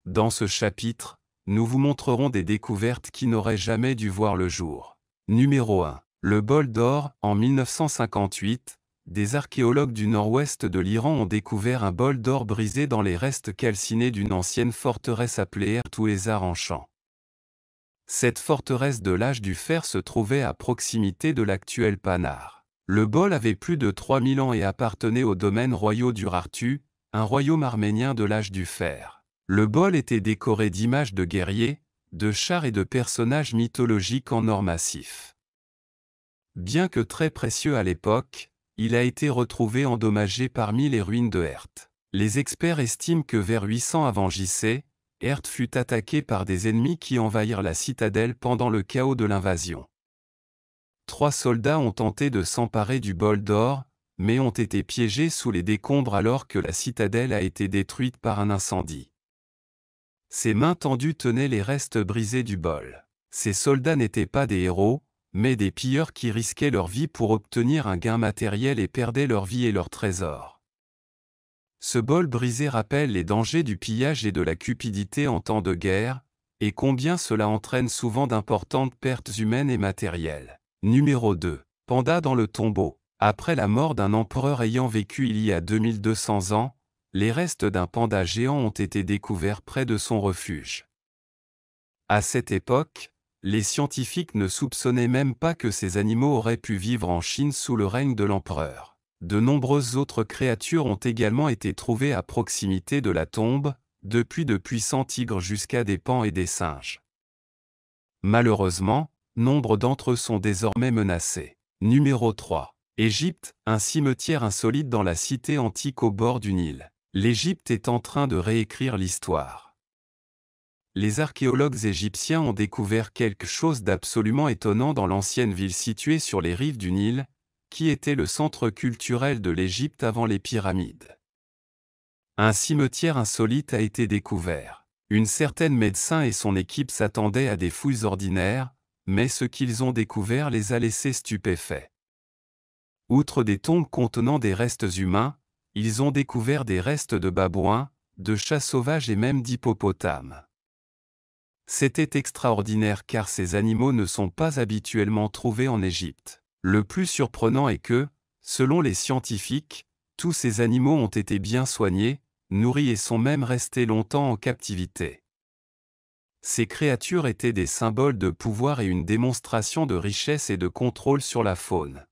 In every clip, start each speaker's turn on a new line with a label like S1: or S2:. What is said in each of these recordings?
S1: Dans ce chapitre, nous vous montrerons des découvertes qui n'auraient jamais dû voir le jour. Numéro 1. Le bol d'or. En 1958, des archéologues du nord-ouest de l'Iran ont découvert un bol d'or brisé dans les restes calcinés d'une ancienne forteresse appelée Ertuğrul en Cham. Cette forteresse de l'âge du fer se trouvait à proximité de l'actuel Panar. Le bol avait plus de 3000 ans et appartenait aux domaines royaux d'Urartu, un royaume arménien de l'âge du fer. Le bol était décoré d'images de guerriers, de chars et de personnages mythologiques en or massif. Bien que très précieux à l'époque, il a été retrouvé endommagé parmi les ruines de Ert. Les experts estiment que vers 800 avant JC, Ert fut attaqué par des ennemis qui envahirent la citadelle pendant le chaos de l'invasion. 3 soldats ont tenté de s'emparer du bol d'or, mais ont été piégés sous les décombres alors que la citadelle a été détruite par un incendie. Ses mains tendues tenaient les restes brisés du bol. Ces soldats n'étaient pas des héros, mais des pilleurs qui risquaient leur vie pour obtenir un gain matériel et perdaient leur vie et leurs trésors. Ce bol brisé rappelle les dangers du pillage et de la cupidité en temps de guerre, et combien cela entraîne souvent d'importantes pertes humaines et matérielles. Numéro 2. Panda dans le tombeau. Après la mort d'un empereur ayant vécu il y a 2200 ans, les restes d'un panda géant ont été découverts près de son refuge. À cette époque, les scientifiques ne soupçonnaient même pas que ces animaux auraient pu vivre en Chine sous le règne de l'empereur. De nombreuses autres créatures ont également été trouvées à proximité de la tombe, depuis de puissants tigres jusqu'à des paons et des singes. Malheureusement, nombre d'entre eux sont désormais menacés. Numéro 3. Égypte, un cimetière insolite dans la cité antique au bord du Nil. L'Égypte est en train de réécrire l'histoire. Les archéologues égyptiens ont découvert quelque chose d'absolument étonnant dans l'ancienne ville située sur les rives du Nil, qui était le centre culturel de l'Égypte avant les pyramides. Un cimetière insolite a été découvert. Une certaine médecin et son équipe s'attendaient à des fouilles ordinaires, mais ce qu'ils ont découvert les a laissés stupéfaits. Outre des tombes contenant des restes humains, ils ont découvert des restes de babouins, de chats sauvages et même d'hippopotames. C'était extraordinaire car ces animaux ne sont pas habituellement trouvés en Égypte. Le plus surprenant est que, selon les scientifiques, tous ces animaux ont été bien soignés, nourris et sont même restés longtemps en captivité. Ces créatures étaient des symboles de pouvoir et une démonstration de richesse et de contrôle sur la faune.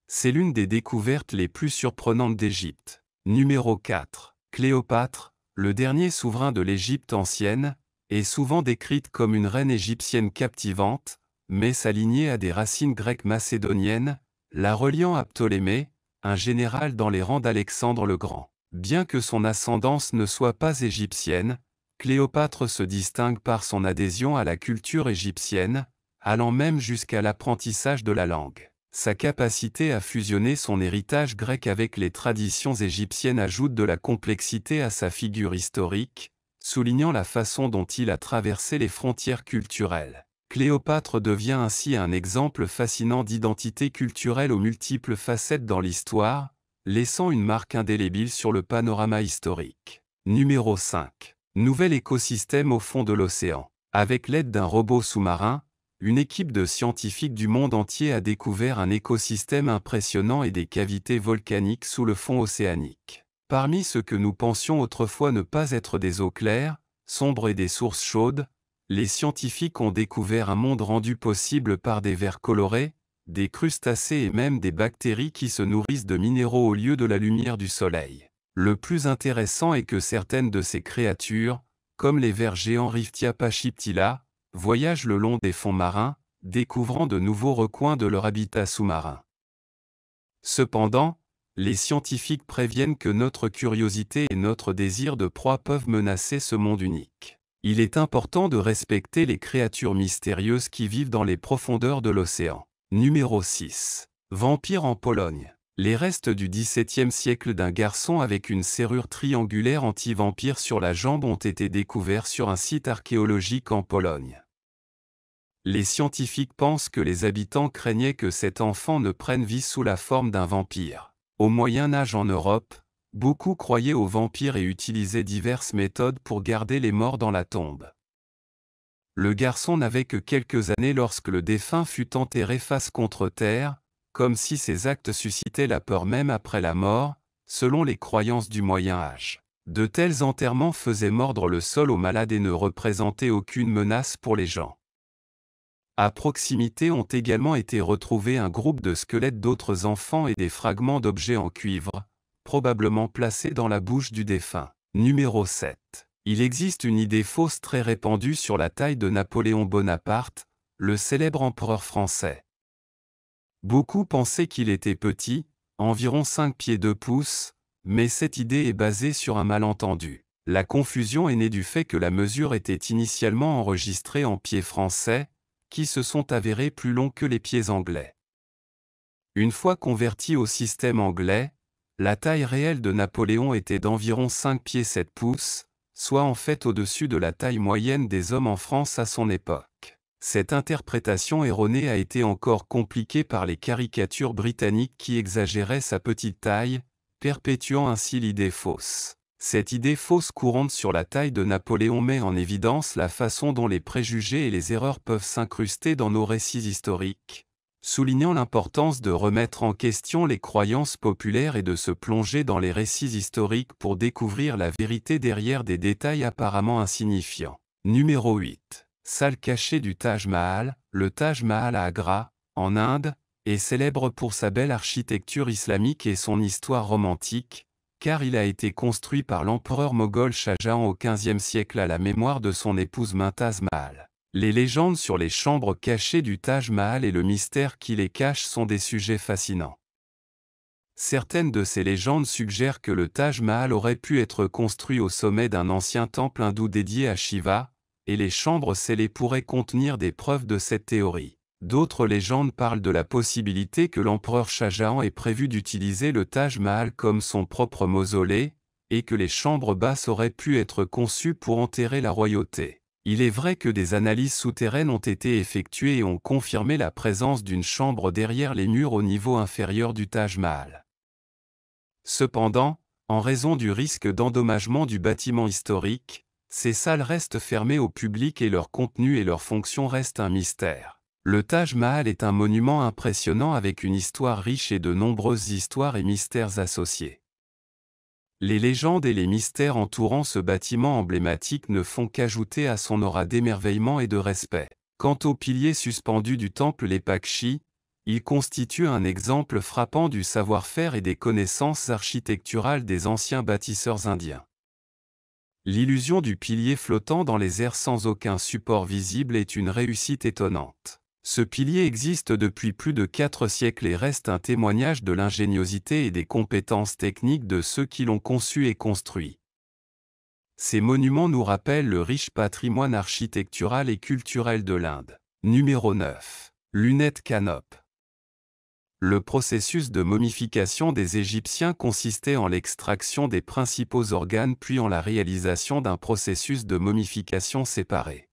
S1: C'est l'une des découvertes les plus surprenantes d'Égypte. Numéro 4. Cléopâtre, le dernier souverain de l'Égypte ancienne, est souvent décrite comme une reine égyptienne captivante, mais sa lignée a des racines grecques macédoniennes, la reliant à Ptolémée, un général dans les rangs d'Alexandre le Grand. Bien que son ascendance ne soit pas égyptienne, Cléopâtre se distingue par son adhésion à la culture égyptienne, allant même jusqu'à l'apprentissage de la langue. Sa capacité à fusionner son héritage grec avec les traditions égyptiennes ajoute de la complexité à sa figure historique, soulignant la façon dont il a traversé les frontières culturelles. Cléopâtre devient ainsi un exemple fascinant d'identité culturelle aux multiples facettes dans l'histoire, laissant une marque indélébile sur le panorama historique. Numéro 5. Nouvel écosystème au fond de l'océan. Avec l'aide d'un robot sous-marin, une équipe de scientifiques du monde entier a découvert un écosystème impressionnant et des cavités volcaniques sous le fond océanique. Parmi ce que nous pensions autrefois ne pas être des eaux claires, sombres et des sources chaudes, les scientifiques ont découvert un monde rendu possible par des vers colorés, des crustacés et même des bactéries qui se nourrissent de minéraux au lieu de la lumière du soleil. Le plus intéressant est que certaines de ces créatures, comme les vers géants Riftia pachyptila, voyagent le long des fonds marins, découvrant de nouveaux recoins de leur habitat sous-marin. Cependant, les scientifiques préviennent que notre curiosité et notre désir de proie peuvent menacer ce monde unique. Il est important de respecter les créatures mystérieuses qui vivent dans les profondeurs de l'océan. Numéro 6. Vampire en Pologne. Les restes du XVIIe siècle d'un garçon avec une serrure triangulaire anti-vampire sur la jambe ont été découverts sur un site archéologique en Pologne. Les scientifiques pensent que les habitants craignaient que cet enfant ne prenne vie sous la forme d'un vampire. Au Moyen Âge en Europe, Beaucoup croyaient aux vampires et utilisaient diverses méthodes pour garder les morts dans la tombe. Le garçon n'avait que quelques années lorsque le défunt fut enterré face contre terre, comme si ses actes suscitaient la peur même après la mort, selon les croyances du Moyen Âge. De tels enterrements faisaient mordre le sol aux malades et ne représentaient aucune menace pour les gens. À proximité ont également été retrouvés un groupe de squelettes d'autres enfants et des fragments d'objets en cuivre, probablement placés dans la bouche du défunt. Numéro 7. Il existe une idée fausse très répandue sur la taille de Napoléon Bonaparte, le célèbre empereur français. Beaucoup pensaient qu'il était petit, environ 5 pieds 2 pouces, mais cette idée est basée sur un malentendu. La confusion est née du fait que la mesure était initialement enregistrée en pieds français, qui se sont avérés plus longs que les pieds anglais. Une fois converti au système anglais, la taille réelle de Napoléon était d'environ 5 pieds 7 pouces, soit en fait au-dessus de la taille moyenne des hommes en France à son époque. Cette interprétation erronée a été encore compliquée par les caricatures britanniques qui exagéraient sa petite taille, perpétuant ainsi l'idée fausse. Cette idée fausse courante sur la taille de Napoléon met en évidence la façon dont les préjugés et les erreurs peuvent s'incruster dans nos récits historiques, soulignant l'importance de remettre en question les croyances populaires et de se plonger dans les récits historiques pour découvrir la vérité derrière des détails apparemment insignifiants. Numéro 8. Salle cachée du Taj Mahal. Le Taj Mahal à Agra, en Inde, est célèbre pour sa belle architecture islamique et son histoire romantique, car il a été construit par l'empereur moghol Shah Jahan au XVe siècle à la mémoire de son épouse Mumtaz Mahal. Les légendes sur les chambres cachées du Taj Mahal et le mystère qui les cache sont des sujets fascinants. Certaines de ces légendes suggèrent que le Taj Mahal aurait pu être construit au sommet d'un ancien temple hindou dédié à Shiva, et les chambres scellées pourraient contenir des preuves de cette théorie. D'autres légendes parlent de la possibilité que l'empereur Shah Jahan ait prévu d'utiliser le Taj Mahal comme son propre mausolée, et que les chambres basses auraient pu être conçues pour enterrer la royauté. Il est vrai que des analyses souterraines ont été effectuées et ont confirmé la présence d'une chambre derrière les murs au niveau inférieur du Taj Mahal. Cependant, en raison du risque d'endommagement du bâtiment historique, ces salles restent fermées au public et leur contenu et leur fonction restent un mystère. Le Taj Mahal est un monument impressionnant avec une histoire riche et de nombreuses histoires et mystères associés. Les légendes et les mystères entourant ce bâtiment emblématique ne font qu'ajouter à son aura d'émerveillement et de respect. Quant aux piliers suspendus du temple Lepakshi, ils constituent un exemple frappant du savoir-faire et des connaissances architecturales des anciens bâtisseurs indiens. L'illusion du pilier flottant dans les airs sans aucun support visible est une réussite étonnante. Ce pilier existe depuis plus de 4 siècles et reste un témoignage de l'ingéniosité et des compétences techniques de ceux qui l'ont conçu et construit. Ces monuments nous rappellent le riche patrimoine architectural et culturel de l'Inde. Numéro 9. Lunettes Canop. Le processus de momification des Égyptiens consistait en l'extraction des principaux organes puis en la réalisation d'un processus de momification séparé.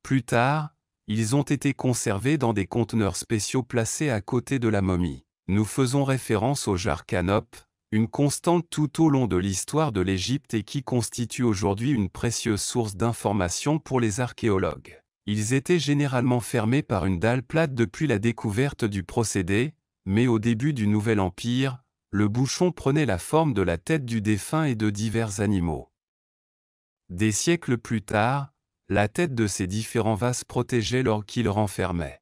S1: Plus tard, ils ont été conservés dans des conteneurs spéciaux placés à côté de la momie. Nous faisons référence au jar Canop, une constante tout au long de l'histoire de l'Égypte et qui constitue aujourd'hui une précieuse source d'information pour les archéologues. Ils étaient généralement fermés par une dalle plate depuis la découverte du procédé, mais au début du Nouvel Empire, le bouchon prenait la forme de la tête du défunt et de divers animaux. Des siècles plus tard, la tête de ces différents vases protégeait l'orgue qui le renfermait.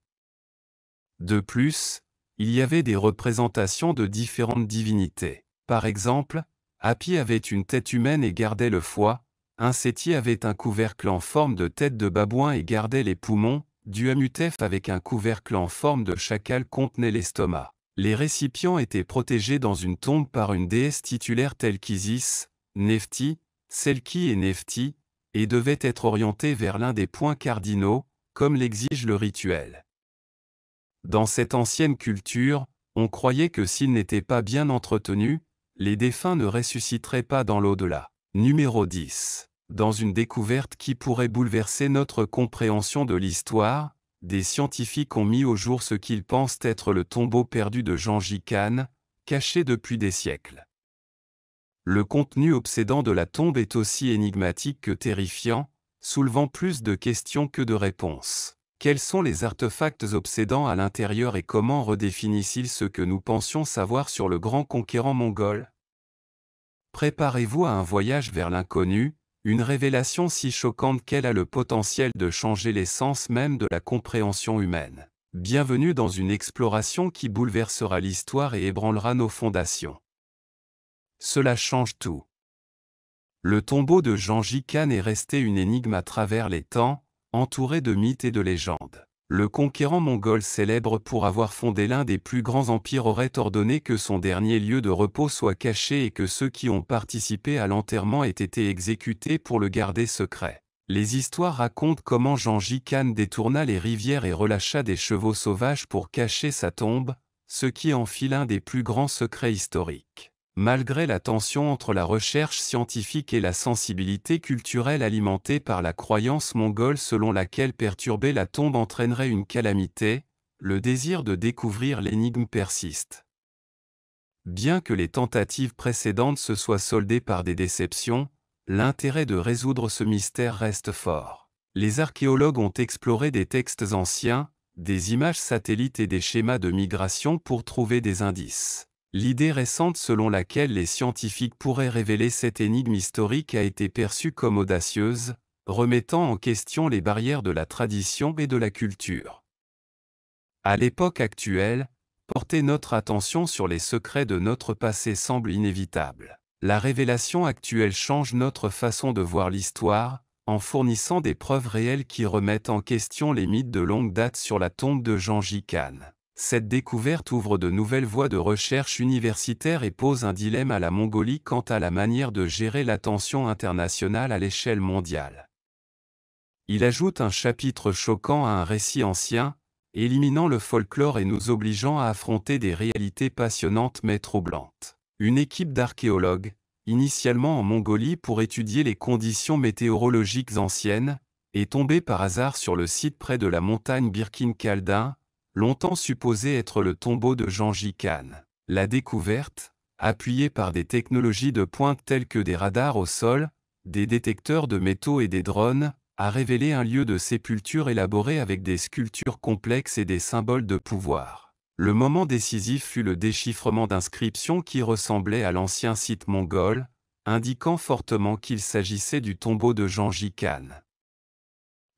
S1: De plus, il y avait des représentations de différentes divinités. Par exemple, Hapi avait une tête humaine et gardait le foie, un Séti avait un couvercle en forme de tête de babouin et gardait les poumons, Duamutef avec un couvercle en forme de chacal contenait l'estomac. Les récipients étaient protégés dans une tombe par une déesse titulaire telle qu'Isis, Nephti, Selki et Nephti, et devaient être orientés vers l'un des points cardinaux, comme l'exige le rituel. Dans cette ancienne culture, on croyait que s'ils n'étaient pas bien entretenus, les défunts ne ressusciteraient pas dans l'au-delà. Numéro 10. Dans une découverte qui pourrait bouleverser notre compréhension de l'histoire, des scientifiques ont mis au jour ce qu'ils pensent être le tombeau perdu de Gengis Khan, caché depuis des siècles. Le contenu obsédant de la tombe est aussi énigmatique que terrifiant, soulevant plus de questions que de réponses. Quels sont les artefacts obsédants à l'intérieur et comment redéfinissent-ils ce que nous pensions savoir sur le grand conquérant mongol? Préparez-vous à un voyage vers l'inconnu, une révélation si choquante qu'elle a le potentiel de changer l'essence même de la compréhension humaine. Bienvenue dans une exploration qui bouleversera l'histoire et ébranlera nos fondations. Cela change tout. Le tombeau de Gengis Khan est resté une énigme à travers les temps, entouré de mythes et de légendes. Le conquérant mongol célèbre pour avoir fondé l'un des plus grands empires aurait ordonné que son dernier lieu de repos soit caché et que ceux qui ont participé à l'enterrement aient été exécutés pour le garder secret. Les histoires racontent comment Gengis Khan détourna les rivières et relâcha des chevaux sauvages pour cacher sa tombe, ce qui en fit l'un des plus grands secrets historiques. Malgré la tension entre la recherche scientifique et la sensibilité culturelle alimentée par la croyance mongole selon laquelle perturber la tombe entraînerait une calamité, le désir de découvrir l'énigme persiste. Bien que les tentatives précédentes se soient soldées par des déceptions, l'intérêt de résoudre ce mystère reste fort. Les archéologues ont exploré des textes anciens, des images satellites et des schémas de migration pour trouver des indices. L'idée récente selon laquelle les scientifiques pourraient révéler cette énigme historique a été perçue comme audacieuse, remettant en question les barrières de la tradition et de la culture. À l'époque actuelle, porter notre attention sur les secrets de notre passé semble inévitable. La révélation actuelle change notre façon de voir l'histoire, en fournissant des preuves réelles qui remettent en question les mythes de longue date sur la tombe de Gengis Khan. Cette découverte ouvre de nouvelles voies de recherche universitaire et pose un dilemme à la Mongolie quant à la manière de gérer l'attention internationale à l'échelle mondiale. Il ajoute un chapitre choquant à un récit ancien, éliminant le folklore et nous obligeant à affronter des réalités passionnantes mais troublantes. Une équipe d'archéologues, initialement en Mongolie pour étudier les conditions météorologiques anciennes, est tombée par hasard sur le site près de la montagne Birkin Kaldin, longtemps supposé être le tombeau de Gengis Khan. La découverte, appuyée par des technologies de pointe telles que des radars au sol, des détecteurs de métaux et des drones, a révélé un lieu de sépulture élaboré avec des sculptures complexes et des symboles de pouvoir. Le moment décisif fut le déchiffrement d'inscriptions qui ressemblaient à l'ancien site mongol, indiquant fortement qu'il s'agissait du tombeau de Gengis Khan.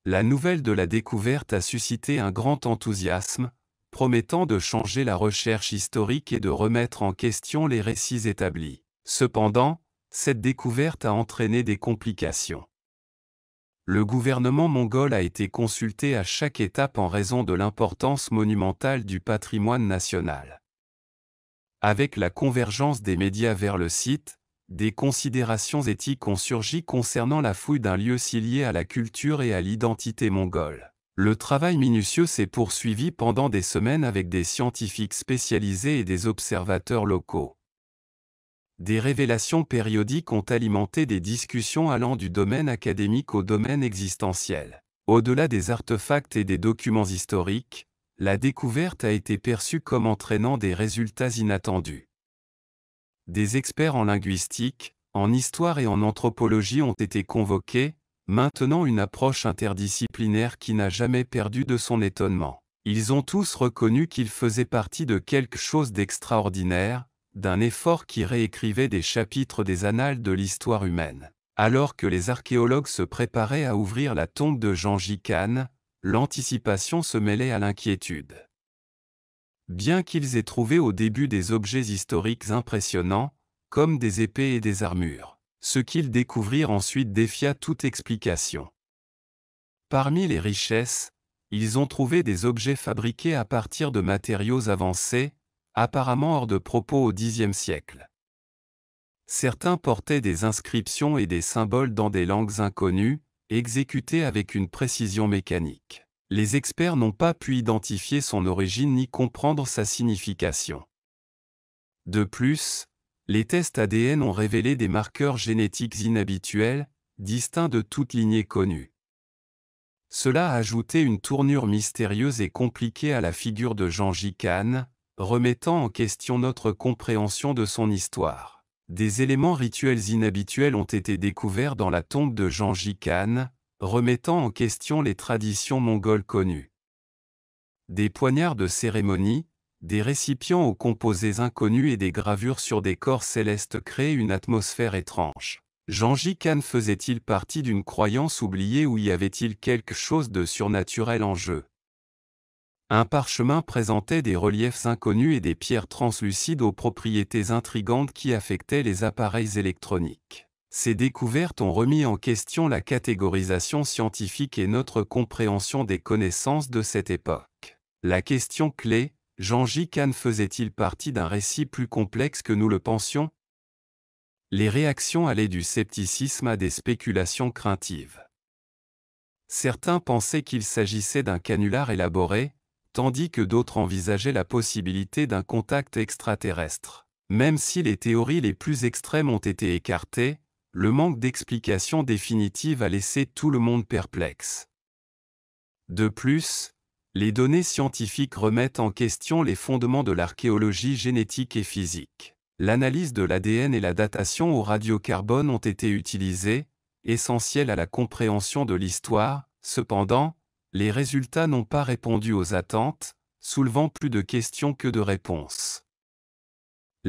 S1: La nouvelle de la découverte a suscité un grand enthousiasme, promettant de changer la recherche historique et de remettre en question les récits établis. Cependant, cette découverte a entraîné des complications. Le gouvernement mongol a été consulté à chaque étape en raison de l'importance monumentale du patrimoine national. Avec la convergence des médias vers le site, des considérations éthiques ont surgi concernant la fouille d'un lieu si lié à la culture et à l'identité mongole. Le travail minutieux s'est poursuivi pendant des semaines avec des scientifiques spécialisés et des observateurs locaux. Des révélations périodiques ont alimenté des discussions allant du domaine académique au domaine existentiel. Au-delà des artefacts et des documents historiques, la découverte a été perçue comme entraînant des résultats inattendus. Des experts en linguistique, en histoire et en anthropologie ont été convoqués, maintenant une approche interdisciplinaire qui n'a jamais perdu de son étonnement. Ils ont tous reconnu qu'ils faisaient partie de quelque chose d'extraordinaire, d'un effort qui réécrivait des chapitres des annales de l'histoire humaine. Alors que les archéologues se préparaient à ouvrir la tombe de Gengis Khan, l'anticipation se mêlait à l'inquiétude. Bien qu'ils aient trouvé au début des objets historiques impressionnants, comme des épées et des armures, ce qu'ils découvrirent ensuite défia toute explication. Parmi les richesses, ils ont trouvé des objets fabriqués à partir de matériaux avancés, apparemment hors de propos au Xe siècle. Certains portaient des inscriptions et des symboles dans des langues inconnues, exécutés avec une précision mécanique. Les experts n'ont pas pu identifier son origine ni comprendre sa signification. De plus, les tests ADN ont révélé des marqueurs génétiques inhabituels, distincts de toute lignée connue. Cela a ajouté une tournure mystérieuse et compliquée à la figure de Gengis Khan, remettant en question notre compréhension de son histoire. Des éléments rituels inhabituels ont été découverts dans la tombe de Gengis Khan, remettant en question les traditions mongoles connues. Des poignards de cérémonie, des récipients aux composés inconnus et des gravures sur des corps célestes créent une atmosphère étrange. Gengis Khan faisait-il partie d'une croyance oubliée ou y avait-il quelque chose de surnaturel en jeu? Un parchemin présentait des reliefs inconnus et des pierres translucides aux propriétés intrigantes qui affectaient les appareils électroniques. Ces découvertes ont remis en question la catégorisation scientifique et notre compréhension des connaissances de cette époque. La question clé, Gengis Khan faisait-il partie d'un récit plus complexe que nous le pensions? Les réactions allaient du scepticisme à des spéculations craintives. Certains pensaient qu'il s'agissait d'un canular élaboré, tandis que d'autres envisageaient la possibilité d'un contact extraterrestre. Même si les théories les plus extrêmes ont été écartées, le manque d'explications définitives a laissé tout le monde perplexe. De plus, les données scientifiques remettent en question les fondements de l'archéologie génétique et physique. L'analyse de l'ADN et la datation au radiocarbone ont été utilisées, essentielles à la compréhension de l'histoire. Cependant, les résultats n'ont pas répondu aux attentes, soulevant plus de questions que de réponses.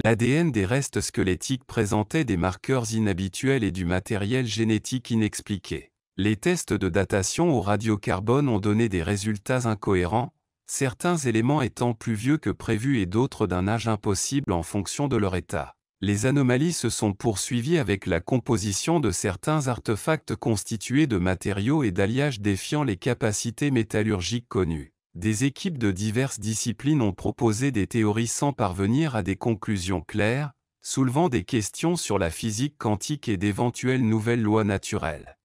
S1: L'ADN des restes squelettiques présentait des marqueurs inhabituels et du matériel génétique inexpliqué. Les tests de datation au radiocarbone ont donné des résultats incohérents, certains éléments étant plus vieux que prévu et d'autres d'un âge impossible en fonction de leur état. Les anomalies se sont poursuivies avec la composition de certains artefacts constitués de matériaux et d'alliages défiant les capacités métallurgiques connues. Des équipes de diverses disciplines ont proposé des théories sans parvenir à des conclusions claires, soulevant des questions sur la physique quantique et d'éventuelles nouvelles lois naturelles.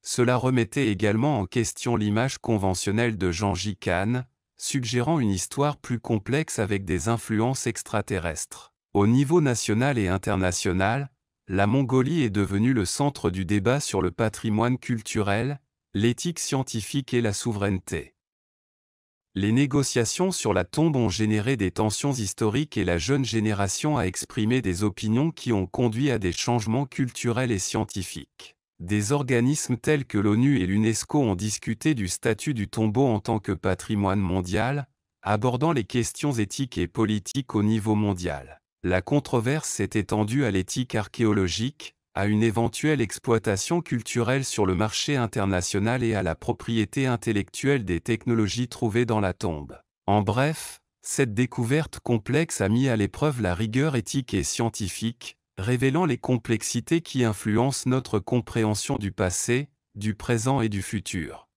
S1: Cela remettait également en question l'image conventionnelle de Gengis Khan, suggérant une histoire plus complexe avec des influences extraterrestres. Au niveau national et international, la Mongolie est devenue le centre du débat sur le patrimoine culturel, l'éthique scientifique et la souveraineté. Les négociations sur la tombe ont généré des tensions historiques et la jeune génération a exprimé des opinions qui ont conduit à des changements culturels et scientifiques. Des organismes tels que l'ONU et l'UNESCO ont discuté du statut du tombeau en tant que patrimoine mondial, abordant les questions éthiques et politiques au niveau mondial. La controverse s'est étendue à l'éthique archéologique, à une éventuelle exploitation culturelle sur le marché international et à la propriété intellectuelle des technologies trouvées dans la tombe. En bref, cette découverte complexe a mis à l'épreuve la rigueur éthique et scientifique, révélant les complexités qui influencent notre compréhension du passé, du présent et du futur.